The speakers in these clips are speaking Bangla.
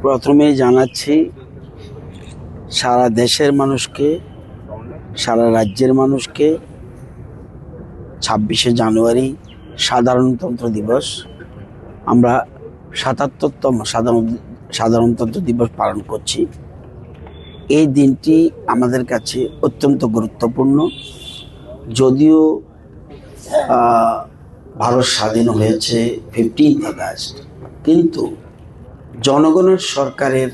প্রথমেই জানাচ্ছি সারা দেশের মানুষকে, সারা রাজ্যের মানুষকে 26শে জানুয়ারি সাধারণতন্ত্র দিবস। আমরা ৭৭তম সাধারণতন্ত্র দিবস পালন করছি। এই দিনটি আমাদের কাছে অত্যন্ত গুরুত্বপূর্ণ। যদিও ভারত স্বাধীন হয়েছে 15 আগস্ট, কিন্তু জনগণের সরকারের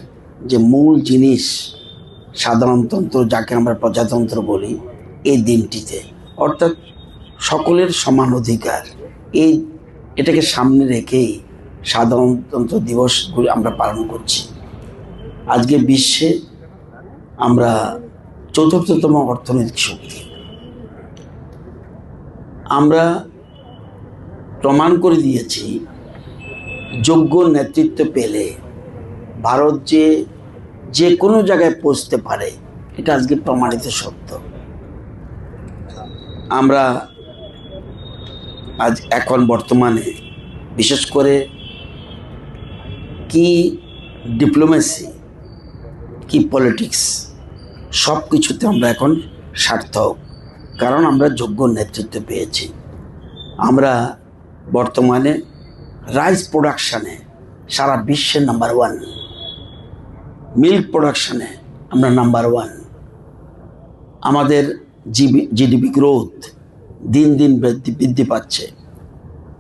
যে মূল জিনিস সাধারণতন্ত্র, যাকে আমরা প্রজাতন্ত্র বলি, এই দিনটিতে, অর্থাৎ সকলের সমান অধিকার, এটাকে সামনে রেখেই সাধারণতন্ত্র দিবসগুলি আমরা পালন করছি। আজকে বিশ্বে আমরা ৪র্থতম অর্থনৈতিক শক্তি। আমরা প্রমাণ করে দিয়েছি যোগ্য নেতৃত্ব পেলে ভারত যে কোনো জায়গায় পৌঁছতে পারে, এটা আজকে প্রমাণিত সত্য। আমরা এখন বর্তমানে বিশেষ করে কি ডিপ্লোমেসি, কি পলিটিক্স, সব কিছুতে আমরা এখন সার্থক, কারণ আমরা যোগ্য নেতৃত্ব পেয়েছি। আমরা বর্তমানে রাইস প্রোডাকশানে সারা বিশ্বের নাম্বার 1, মিল্ক প্রোডাকশানে আমরা নাম্বার 1। আমাদের জিডিপি গ্রোথ দিন দিন বৃদ্ধি পাচ্ছে।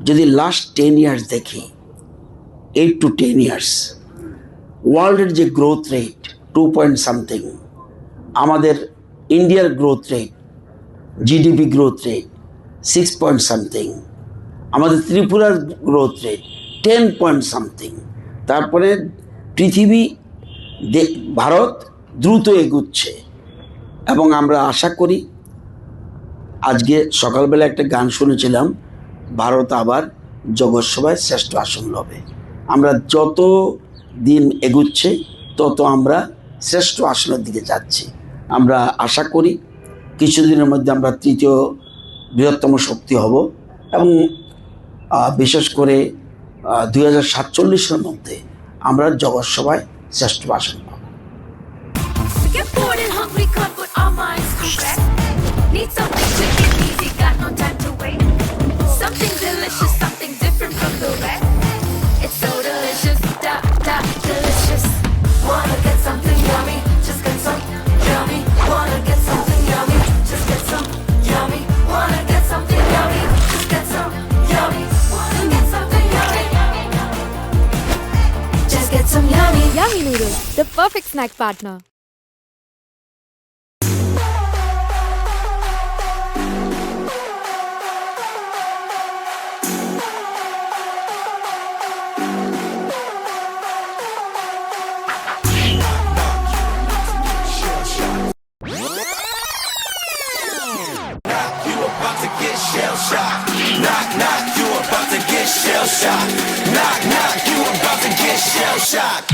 যদি লাস্ট 10 ইয়ার্স দেখি, 8 to 10 ইয়ার্স, ওয়ার্ল্ডের যে গ্রোথ রেট 2 পয়েন্ট সামথিং, আমাদের ইন্ডিয়ার growth rate, GDP growth rate 6 point something, আমাদের ত্রিপুরার গ্রোথ রেট 10 পয়েন্ট সামথিং। তারপরে পৃথিবী, ভারত দ্রুত এগুচ্ছে, এবং আমরা আশা করি, আজকে সকালবেলা একটা গান শুনেছিলাম, ভারত আবার জগৎসভায় শ্রেষ্ঠ আসন লবে। আমরা যত দিন এগুচ্ছে তত আমরা শ্রেষ্ঠ আসনের দিকে যাচ্ছি। আমরা আশা করি কিছুদিনের মধ্যে আমরা 3য় বৃহত্তম শক্তি হব, এবং বিশেষ করে 2047-এর মধ্যে আমরা জগৎসভায় শ্রেষ্ঠ আসন পাব। Need something quick and easy, got no time to wait. Something delicious, something different from the rest. It's so delicious, delicious. Wanna get something yummy, just get some yummy. Wanna get something yummy, just get some yummy. Wanna get something yummy, just get some yummy. Wanna get something yummy, just get some yummy. Yummy noodles, the perfect snack partner. Knock, knock, you about to get shell shocked. Knock, knock, you about to get shell shocked.